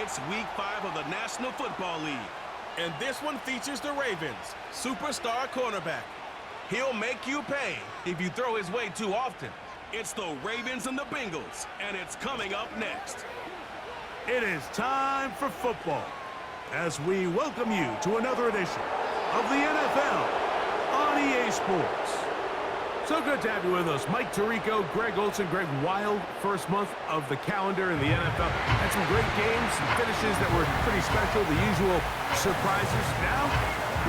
It's Week 5 of the National Football League. And this one features the Ravens' superstar cornerback. He'll make you pay if you throw his way too often. It's the Ravens and the Bengals, and it's coming up next. It is time for football as we welcome you to another edition of the NFL on EA Sports. So good to have you with us. Mike Tirico, Greg Olson, Greg Wild, first month of the calendar in the NFL. Had some great games, some finishes that were pretty special, the usual surprises. Now,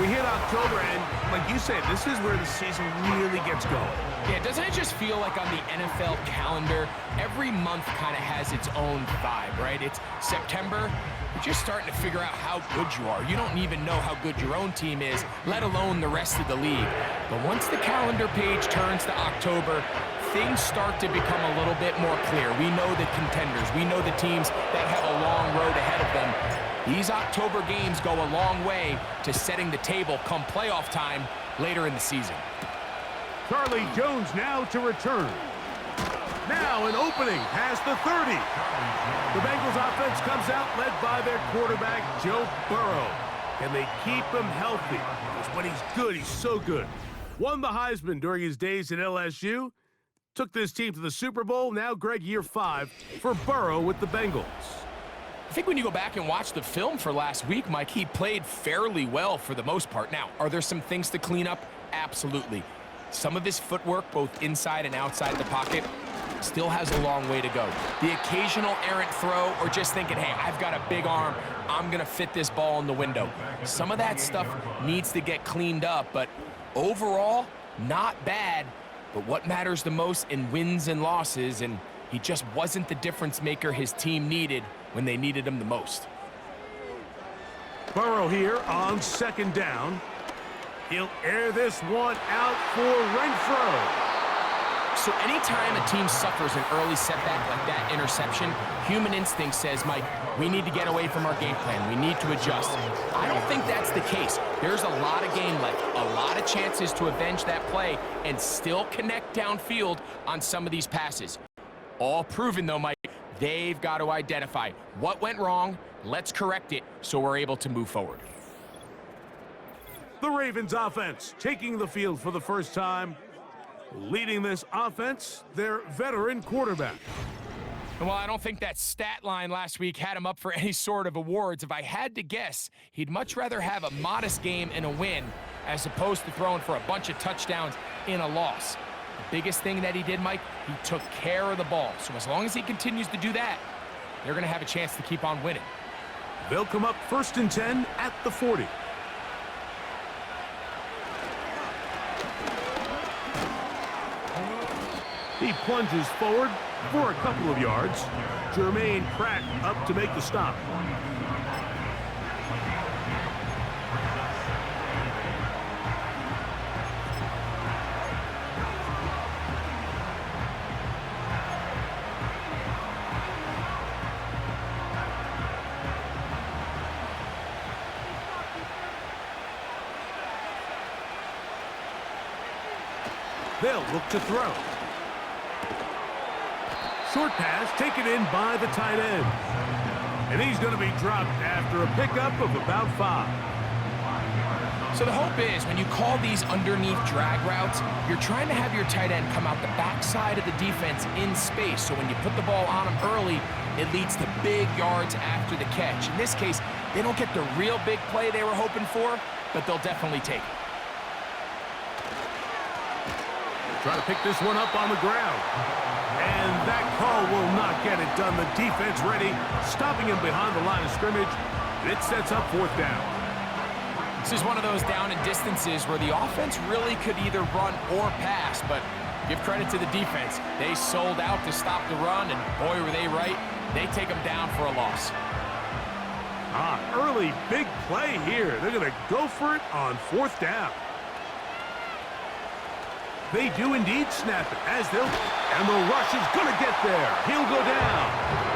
we hit October, and like you said, this is where the season really gets going. Yeah, doesn't it just feel like on the NFL calendar, every month kind of has its own vibe, right? It's September, you're just starting to figure out how good you are. You don't even know how good your own team is, let alone the rest of the league. But once the calendar page turns to October, things start to become a little bit more clear. We know the contenders. We know the teams that have a long road ahead of them. These October games go a long way to setting the table come playoff time later in the season. Charlie Jones now to return. Now an opening past the 30. The Bengals offense comes out led by their quarterback, Joe Burrow. Can they keep him healthy? Because when he's good, he's so good. Won the Heisman during his days at LSU. Took this team to the Super Bowl. Now, Greg, year 5 for Burrow with the Bengals. I think when you go back and watch the film for last week, Mike, he played fairly well for the most part. Now, are there some things to clean up? Absolutely. Some of his footwork, both inside and outside the pocket, still has a long way to go. The occasional errant throw or just thinking, hey, I've got a big arm, I'm going to fit this ball in the window. Some of that stuff needs to get cleaned up, but overall, not bad. But what matters the most in wins and losses, and he just wasn't the difference maker his team needed when they needed him the most. Burrow here on second down. He'll air this one out for Renfro. So anytime a team suffers an early setback like that interception, human instinct says, Mike, we need to get away from our game plan. We need to adjust. I don't think that's the case. There's a lot of game left, a lot of chances to avenge that play and still connect downfield on some of these passes. All proven, though, Mike, they've got to identify what went wrong, let's correct it so we're able to move forward. The Ravens offense taking the field for the first time. Leading this offense, their veteran quarterback. Well, I don't think that stat line last week had him up for any sort of awards. If I had to guess, he'd much rather have a modest game and a win as opposed to throwing for a bunch of touchdowns in a loss. The biggest thing that he did, Mike, he took care of the ball. So as long as he continues to do that, they're going to have a chance to keep on winning. They'll come up 1st and 10 at the 40. He plunges forward for a couple of yards. Jermaine Pratt up to make the stop. They'll look to throw. Short pass taken in by the tight end. And he's going to be dropped after a pickup of about 5. So the hope is when you call these underneath drag routes, you're trying to have your tight end come out the backside of the defense in space. So when you put the ball on him early, it leads to big yards after the catch. In this case, they don't get the real big play they were hoping for, but they'll definitely take it. Try to pick this one up on the ground. And that call will not get it done. The defense ready, stopping him behind the line of scrimmage. And it sets up 4th down. This is one of those down and distances where the offense really could either run or pass, but give credit to the defense. They sold out to stop the run, and boy, were they right. They take them down for a loss. Early big play here. They're going to go for it on 4th down. They do indeed snap it and the rush is going to get there. He'll go down.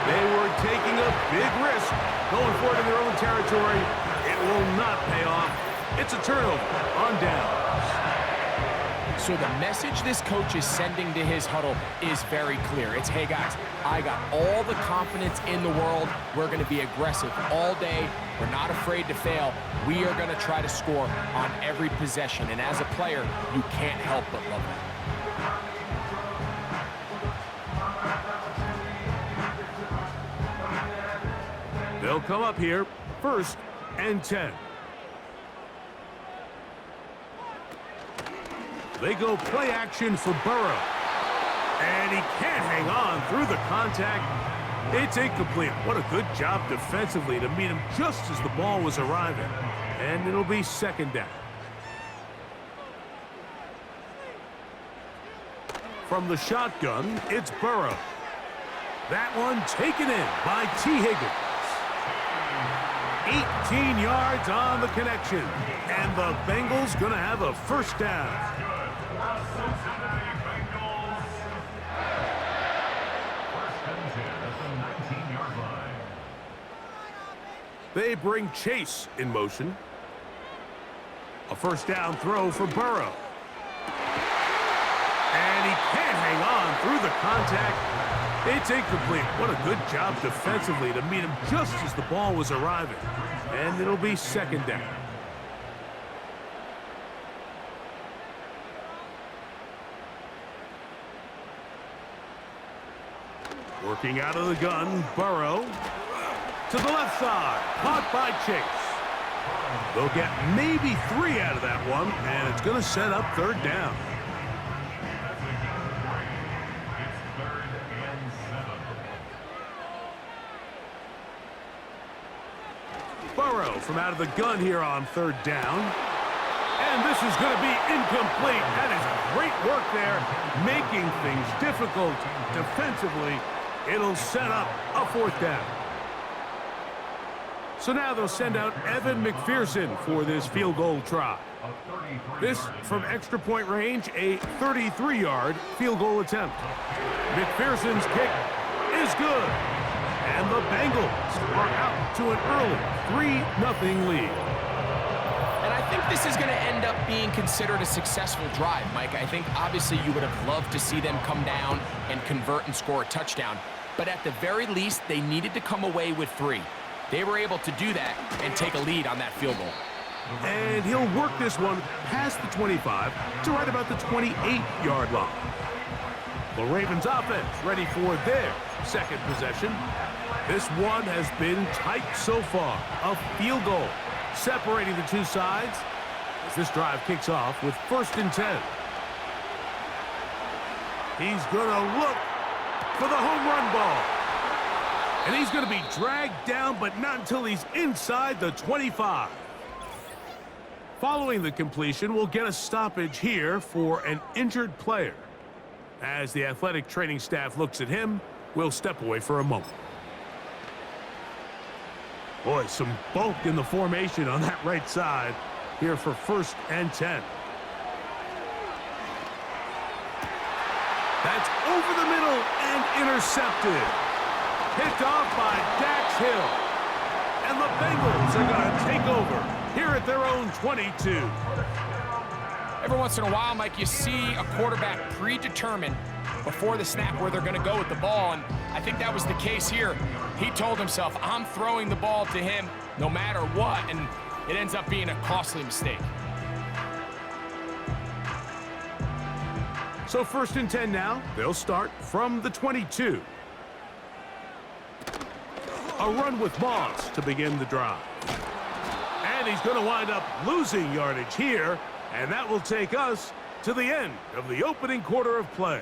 They were taking a big risk going for it in their own territory. It will not pay off. It's a turnover on downs. So the message this coach is sending to his huddle is very clear. It's, hey guys, I got all the confidence in the world. We're going to be aggressive all day. We're not afraid to fail. We are going to try to score on every possession. And as a player, you can't help but love it. They'll come up here, 1st and 10. They go play action for Burrow. And he can't hang on through the contact. It's incomplete. What a good job defensively to meet him just as the ball was arriving. And it'll be 2nd down. From the shotgun, it's Burrow. That one taken in by T. Higgins. 18 yards on the connection. And the Bengals going to have a 1st down. They bring Chase in motion. A 1st down throw for Burrow. And he can't hang on through the contact. It's incomplete. What a good job defensively to meet him just as the ball was arriving. And it'll be 2nd down. Working out of the gun, Burrow. To the left side, caught by Chase. They'll get maybe 3 out of that one, and it's going to set up 3rd down. Burrow from out of the gun here on 3rd down. And this is going to be incomplete. That is great work there, making things difficult defensively. It'll set up a 4th down. So now they'll send out Evan McPherson for this field goal try. This from extra point range, a 33-yard field goal attempt. McPherson's kick is good. And the Bengals are out to an early 3-0 lead. And I think this is going to end up being considered a successful drive, Mike. I think obviously you would have loved to see them come down and convert and score a touchdown. But at the very least, they needed to come away with 3. They were able to do that and take a lead on that field goal. And he'll work this one past the 25 to right about the 28-yard line. The Ravens offense ready for their 2nd possession. This one has been tight so far. A field goal separating the two sides as this drive kicks off with 1st and 10. He's going to look for the home run ball. And he's going to be dragged down, but not until he's inside the 25. Following the completion, we'll get a stoppage here for an injured player. As the athletic training staff looks at him, we'll step away for a moment. Boy, some bulk in the formation on that right side here for 1st and 10. That's over the middle and intercepted. Picked off by Dax Hill. And the Bengals are going to take over here at their own 22. Every once in a while, Mike, you see a quarterback predetermined before the snap where they're going to go with the ball, and I think that was the case here. He told himself, I'm throwing the ball to him no matter what, and it ends up being a costly mistake. So 1st and 10 now. They'll start from the 22. A run with Moss to begin the drive. And he's going to wind up losing yardage here, and that will take us to the end of the opening quarter of play.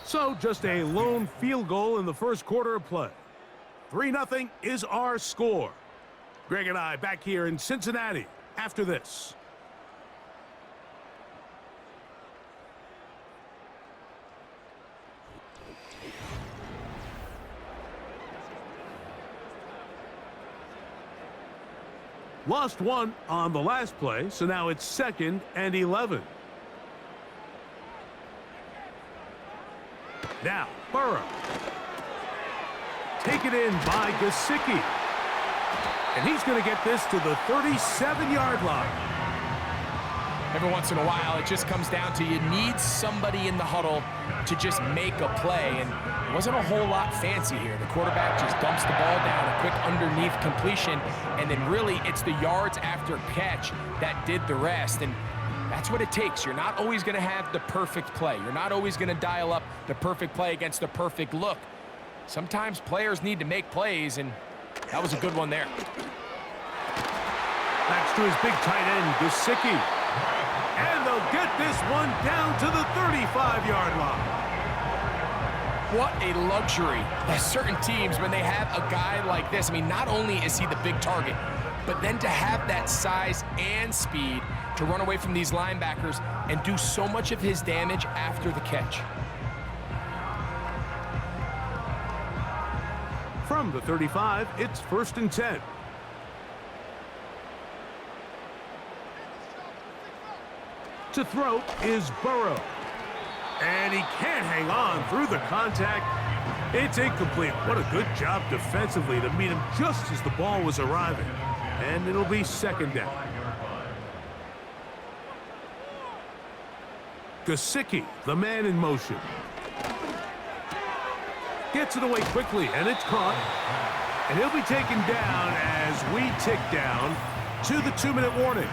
So just a lone field goal in the 1st quarter of play. 3-0 is our score. Greg and I back here in Cincinnati after this. Lost one on the last play, so now it's 2nd and 11. Now, Burrow. Taken in by Gesicki. And he's going to get this to the 37-yard line. Every once in a while, it just comes down to you need somebody in the huddle to just make a play. And it wasn't a whole lot fancy here. The quarterback just dumps the ball down, a quick underneath completion, and then really it's the yards after catch that did the rest. And that's what it takes. You're not always going to have the perfect play. You're not always going to dial up the perfect play against the perfect look. Sometimes players need to make plays, and that was a good one there. Next to his big tight end, Gesicki. And they'll get this one down to the 35-yard line. What a luxury that certain teams, when they have a guy like this, I mean, not only is he the big target, but then to have that size and speed to run away from these linebackers and do so much of his damage after the catch. From the 35, it's 1st and 10. To throw is Burrow. And he can't hang on through the contact. It's incomplete. What a good job defensively to meet him just as the ball was arriving. And it'll be 2nd down. Gesicki, the man in motion. Gets it away quickly, and it's caught. And he'll be taken down as we tick down to the 2-minute warning.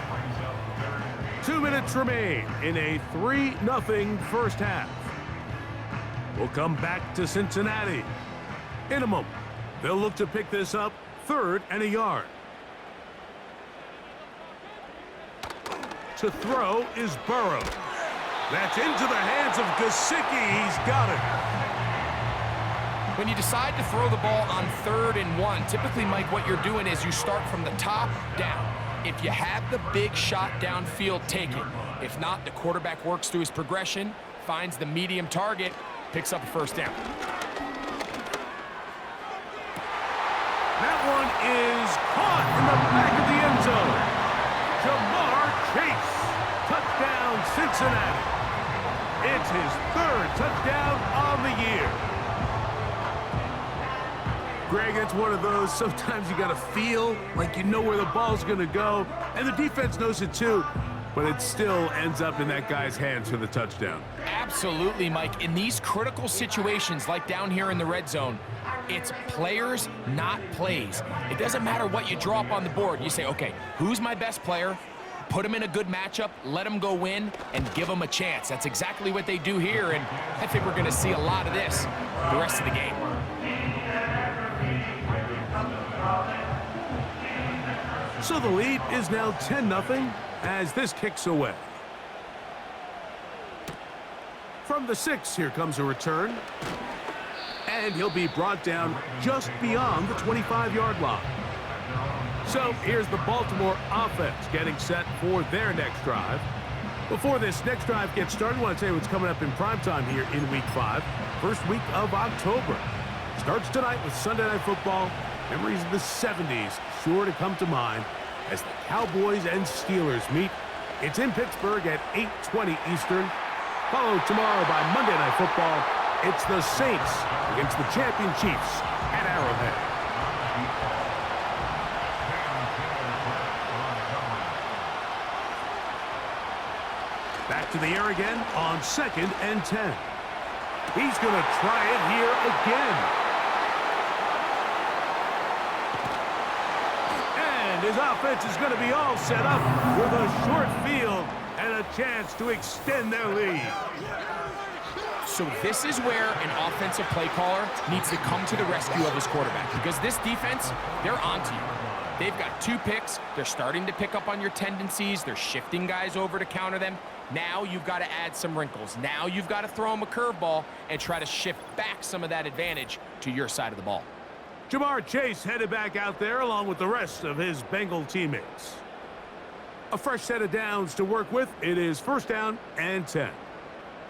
2 minutes remain in a 3-0 first half. We'll come back to Cincinnati in a moment. They'll look to pick this up 3rd and a yard. To throw is Burrow. That's into the hands of Gesicki. He's got it. When you decide to throw the ball on 3rd and 1, typically, Mike, what you're doing is you start from the top down. If you have the big shot downfield, take it. If not, the quarterback works through his progression, finds the medium target, picks up a 1st down. That one is caught in the back of the end zone. Jamar Chase. Touchdown, Cincinnati. It's his 3rd touchdown on the year. Greg, it's one of those, sometimes you got to feel like you know where the ball's going to go, and the defense knows it too, but it still ends up in that guy's hands for the touchdown. Absolutely, Mike. In these critical situations, like down here in the red zone, it's players, not plays. It doesn't matter what you draw up on the board. You say, okay, who's my best player? Put him in a good matchup, let him go win, and give him a chance. That's exactly what they do here, and I think we're going to see a lot of this the rest of the game. So the lead is now 10-0 as this kicks away. From the 6, here comes a return. And he'll be brought down just beyond the 25-yard line. So here's the Baltimore offense getting set for their next drive. Before this next drive gets started, I want to tell you what's coming up in primetime here in Week 5. First week of October. Starts tonight with Sunday Night Football. Memories of the 70s sure to come to mind as the Cowboys and Steelers meet. It's in Pittsburgh at 8:20 Eastern. Followed tomorrow by Monday Night Football. It's the Saints against the champion Chiefs at Arrowhead. Back to the air again on 2nd and 10. He's going to try it here again. His offense is going to be all set up with a short field and a chance to extend their lead. So this is where an offensive play caller needs to come to the rescue of his quarterback, because this defense, they're onto you. They've got 2 picks. They're starting to pick up on your tendencies. They're shifting guys over to counter them. Now you've got to add some wrinkles. Now you've got to throw them a curveball and try to shift back some of that advantage to your side of the ball. Jamar Chase headed back out there along with the rest of his Bengal teammates. A fresh set of downs to work with. It is 1st down and 10.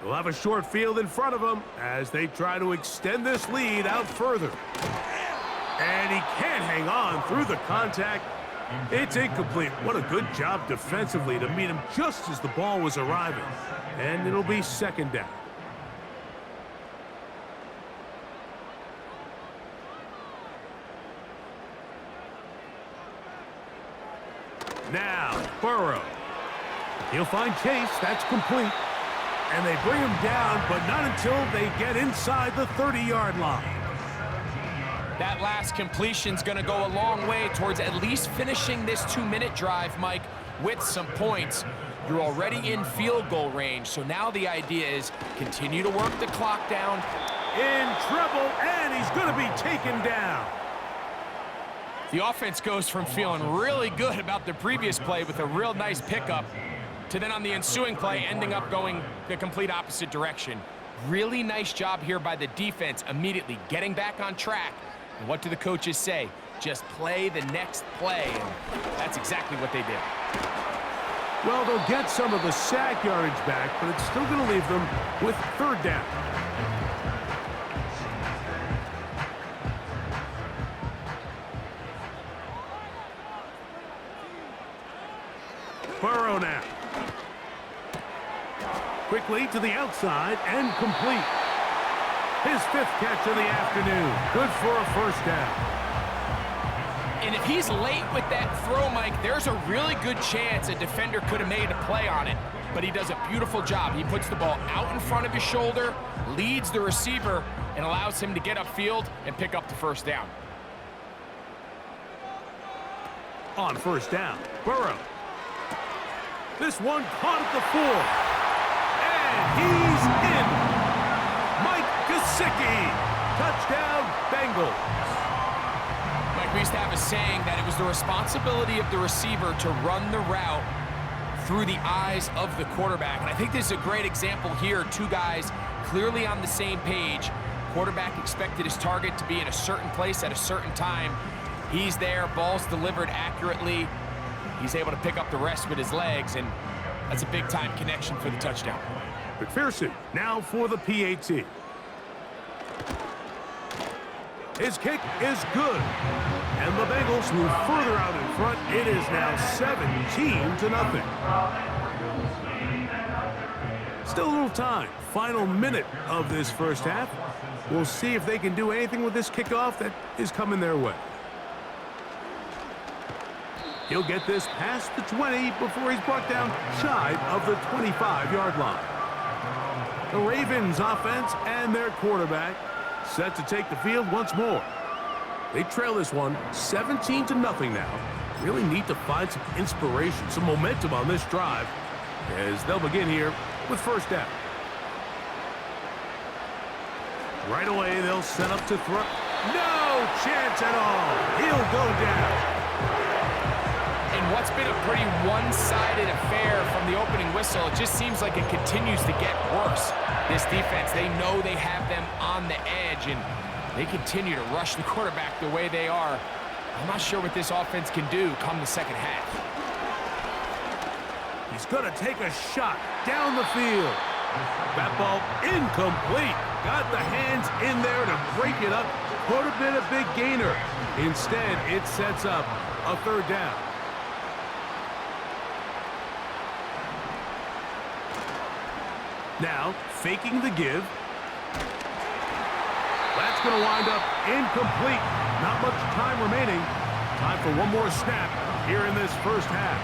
They'll have a short field in front of them as they try to extend this lead out further. And he can't hang on through the contact. It's incomplete. What a good job defensively to meet him just as the ball was arriving. And it'll be 2nd down. Now, Burrow. He'll find Chase. That's complete. And they bring him down, but not until they get inside the 30-yard line. That last completion's going to go a long way towards at least finishing this 2-minute drive, Mike, with some points. You're already in field goal range, so now the idea is continue to work the clock down. In trouble, and he's going to be taken down. The offense goes from feeling really good about the previous play with a real nice pickup to then on the ensuing play ending up going the complete opposite direction. Really nice job here by the defense, immediately getting back on track. And what do the coaches say? Just play the next play. And that's exactly what they did. Well, they'll get some of the sack yardage back, but it's still going to leave them with 3rd down. Burrow now. Quickly to the outside and complete. His 5th catch of the afternoon. Good for a 1st down. And if he's late with that throw, Mike, there's a really good chance a defender could have made a play on it. But he does a beautiful job. He puts the ball out in front of his shoulder, leads the receiver, and allows him to get upfield and pick up the 1st down. On 1st down, Burrow. This one caught at the 4. And he's in. Mike Gesicki. Touchdown, Bengals. Mike, we used to have a saying that it was the responsibility of the receiver to run the route through the eyes of the quarterback. And I think this is a great example here. 2 guys clearly on the same page. Quarterback expected his target to be in a certain place at a certain time. He's there, ball's delivered accurately. He's able to pick up the rest with his legs, and that's a big-time connection for the touchdown. McPherson now for the PAT. His kick is good. And the Bengals move further out in front. It is now 17-0. Still a little time. Final minute of this 1st half. We'll see if they can do anything with this kickoff that is coming their way. He'll get this past the 20 before he's brought down shy of the 25-yard line. The Ravens offense and their quarterback set to take the field once more. They trail this one 17-0 now. Really need to find some inspiration, some momentum on this drive as they'll begin here with 1st down. Right away, they'll set up to throw. No chance at all. He'll go down. In what's been a pretty one-sided affair from the opening whistle, it just seems like it continues to get worse. This defense, they know they have them on the edge, and they continue to rush the quarterback the way they are. I'm not sure what this offense can do come the 2nd half. He's going to take a shot down the field. That ball incomplete. Got the hands in there to break it up. Could have been a big gainer. Instead, it sets up a 3rd down. Now, faking the give. That's going to wind up incomplete. Not much time remaining. Time for one more snap here in this 1st half.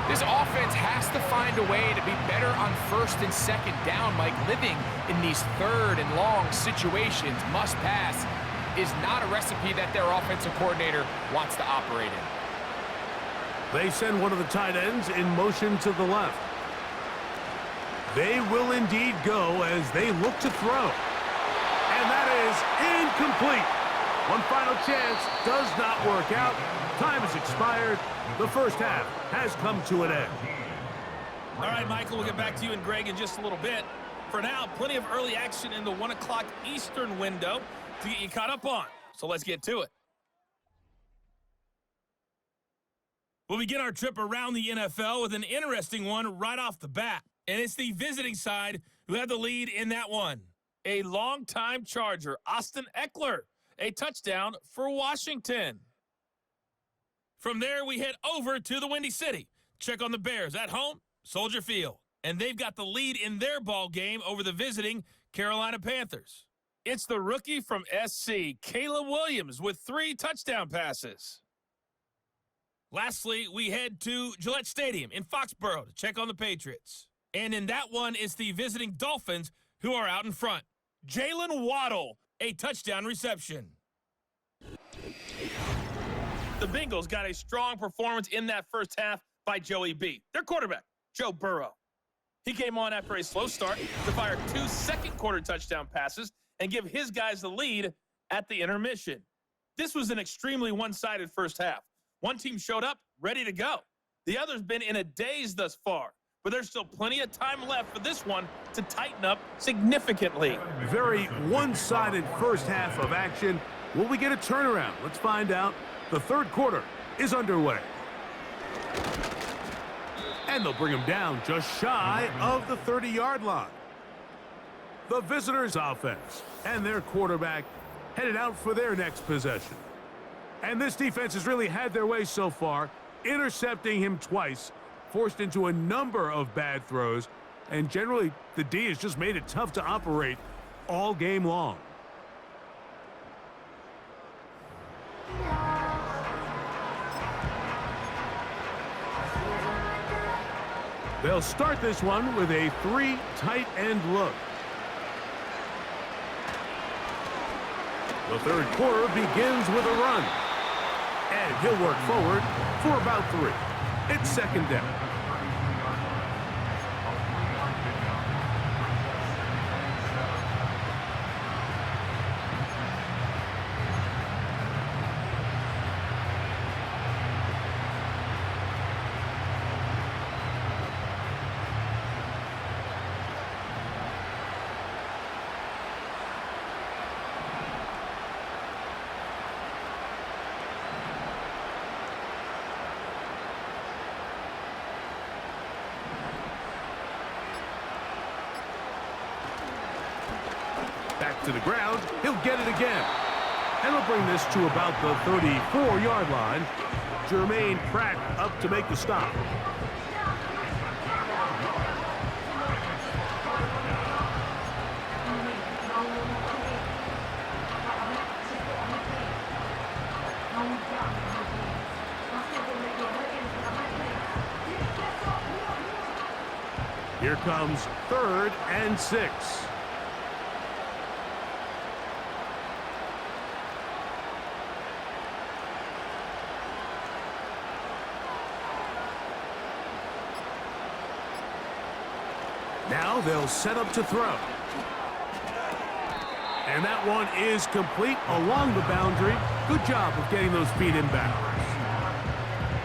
This offense has to find a way to be better on 1st and 2nd down, Mike. Living in these 3rd and long situations, must pass, is not a recipe that their offensive coordinator wants to operate in. They send one of the tight ends in motion to the left. They will indeed go as they look to throw. And that is incomplete. One final chance does not work out. Time has expired. The 1st half has come to an end. All right, Michael, we'll get back to you and Greg in just a little bit. For now, plenty of early action in the 1 o'clock Eastern window to get you caught up on. So let's get to it. We'll begin our trip around the NFL with an interesting one right off the bat. And it's the visiting side who have the lead in that one. A longtime Charger, Austin Eckler, a touchdown for Washington. From there, we head over to the Windy City. Check on the Bears at home, Soldier Field. And they've got the lead in their ball game over the visiting Carolina Panthers. It's the rookie from SC, Caleb Williams, with 3 touchdown passes. Lastly, we head to Gillette Stadium in Foxborough to check on the Patriots. And in that one, it's the visiting Dolphins who are out in front. Jalen Waddle, a touchdown reception. The Bengals got a strong performance in that first half by Joey B, their quarterback, Joe Burrow. He came on after a slow start to fire 2 second-quarter touchdown passes and give his guys the lead at the intermission. This was an extremely one-sided first half. One team showed up ready to go. The other's been in a daze thus far, but there's still plenty of time left for this one to tighten up significantly. Very one-sided first half of action. Will we get a turnaround? Let's find out. The third quarter is underway. And they'll bring him down just shy of the 30-yard line. The visitors' offense and their quarterback headed out for their next possession. And this defense has really had their way so far, intercepting him twice, forced into a number of bad throws, and generally the D has just made it tough to operate all game long. They'll start this one with a 3 tight end look. The third quarter begins with a run. And he'll work forward for about 3. It's second down. Back to the ground, he'll get it again. And he'll bring this to about the 34-yard line. Jermaine Pratt up to make the stop. Here comes 3rd and 6. Now they'll set up to throw. And that one is complete along the boundary. Good job of getting those feet in bounds.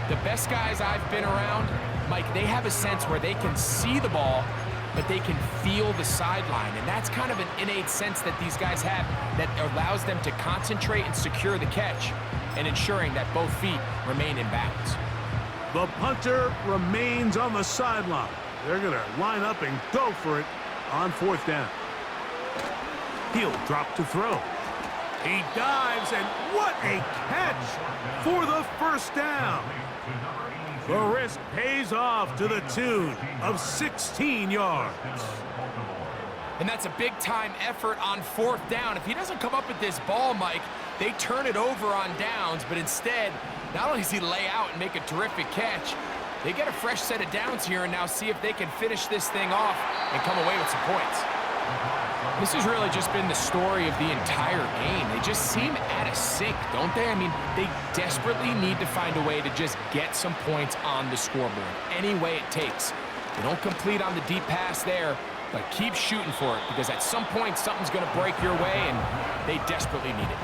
The best guys I've been around, Mike, they have a sense where they can see the ball, but they can feel the sideline. And that's kind of an innate sense that these guys have that allows them to concentrate and secure the catch and ensuring that both feet remain in bounds. The punter remains on the sideline. They're going to line up and go for it on 4th down. He'll drop to throw. He dives, and what a catch for the first down. The risk pays off to the tune of 16 yards. And that's a big-time effort on 4th down. If he doesn't come up with this ball, Mike, they turn it over on downs, but instead, not only does he lay out and make a terrific catch, they get a fresh set of downs here and now see if they can finish this thing off and come away with some points. This has really just been the story of the entire game. They just seem out of sync, don't they? I mean, they desperately need to find a way to just get some points on the scoreboard, any way it takes. They don't complete on the deep pass there, but keep shooting for it because at some point something's going to break your way, and they desperately need it.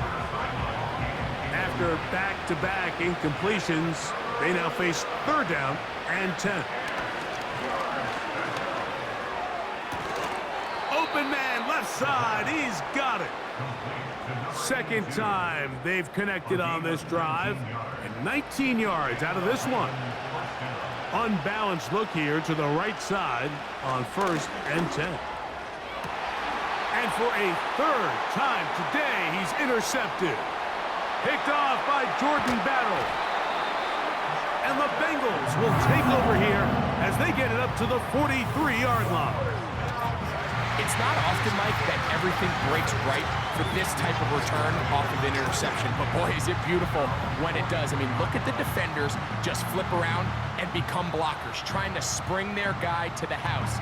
After back-to-back incompletions, they now face 3rd down and 10. Open man, left side, he's got it. Second time they've connected on this drive, and 19 yards out of this one. Unbalanced look here to the right side on 1st and 10. And for a 3rd time today, he's intercepted. Picked off by Jordan Battle. And the Bengals will take over here as they get it up to the 43-yard line. It's not often, Mike, that everything breaks right for this type of return off of an interception. But, boy, is it beautiful when it does. I mean, look at the defenders just flip around and become blockers, trying to spring their guy to the house.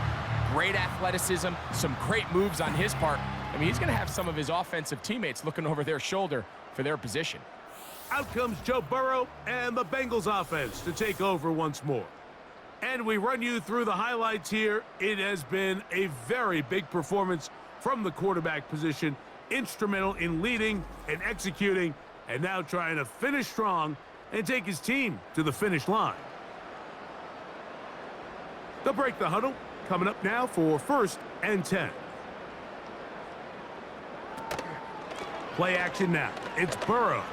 Great athleticism, some great moves on his part. I mean, he's going to have some of his offensive teammates looking over their shoulder for their position. Out comes Joe Burrow and the Bengals offense to take over once more. And we run you through the highlights here. It has been a very big performance from the quarterback position, instrumental in leading and executing, and now trying to finish strong and take his team to the finish line. They'll break the huddle. Coming up now for 1st and 10. Play action now. It's Burrow.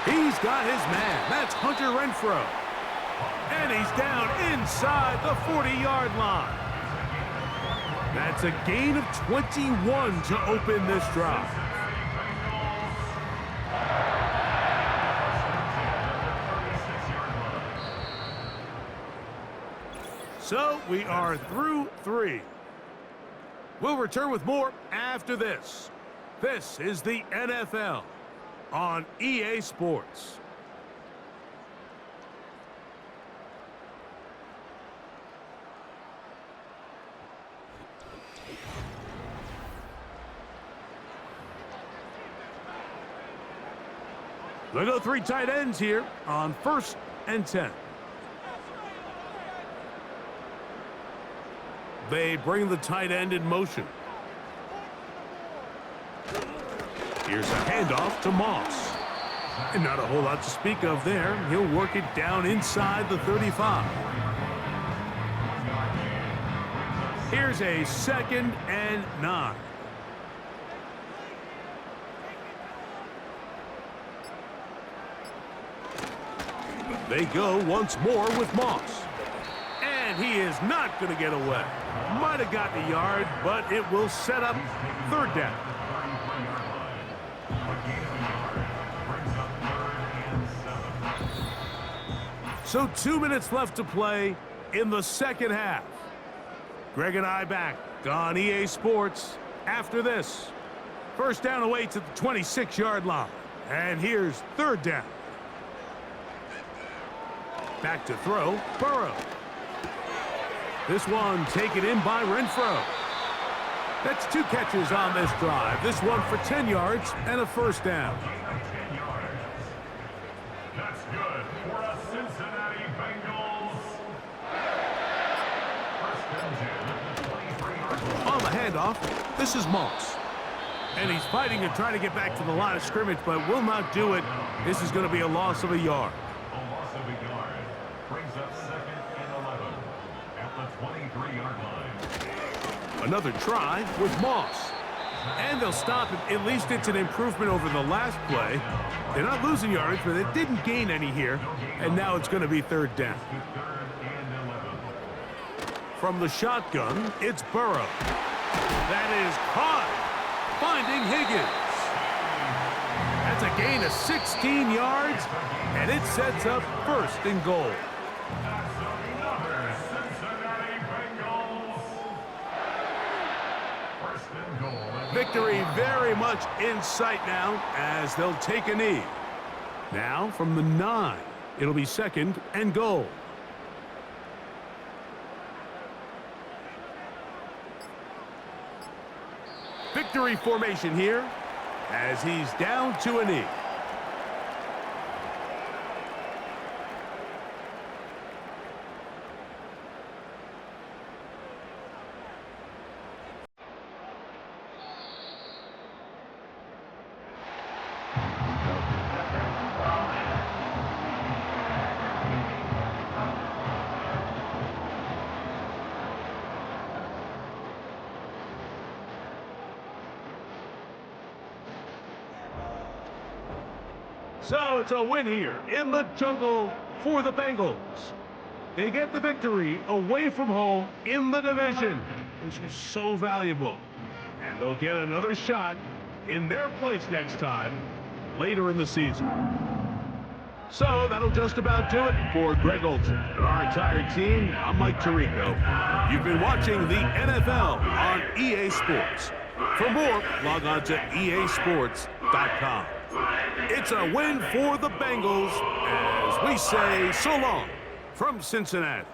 He's got his man. That's Hunter Renfrow. And he's down inside the 40-yard line. That's a gain of 21 to open this drive. So we are through 3. We'll return with more after this. This is the NFL on EA Sports. They'll go 3 tight ends here on 1st and 10. They bring the tight end in motion. Here's a handoff to Moss. And not a whole lot to speak of there. He'll work it down inside the 35. Here's a 2nd and 9. They go once more with Moss. And he is not going to get away. Might have gotten a yard, but it will set up 3rd down. So 2 minutes left to play in the 2nd half. Greg and I back on EA Sports after this. 1st down away to the 26-yard line. And here's 3rd down. Back to throw, Burrow. This one taken in by Renfrow. That's 2 catches on this drive. This one for 10 yards and a 1st down. That's good for the Cincinnati Bengals. 1st and 10, 23-yard line. On the handoff, this is Moss. And he's fighting and trying to get back to the line of scrimmage, but will not do it. This is going to be a loss of a yard. A loss of a yard brings up 2nd and 11 at the 23-yard line. Another try with Moss. And they'll stop it. At least it's an improvement over the last play. They're not losing yardage, but they didn't gain any here. And now it's going to be 3rd down. From the shotgun, it's Burrow. That is caught. Finding Higgins. That's a gain of 16 yards, and it sets up 1st and goal. Victory very much in sight now as they'll take a knee. Now from the 9, it'll be 2nd and goal. Victory formation here as he's down to a knee. So it's a win here in the jungle for the Bengals. They get the victory away from home in the division, which is so valuable. And they'll get another shot in their place next time later in the season. So that'll just about do it for Greg Olson. Our entire team, I'm Mike Tirico. You've been watching the NFL on EA Sports. For more, log on to easports.com. It's a win for the Bengals as we say so long from Cincinnati.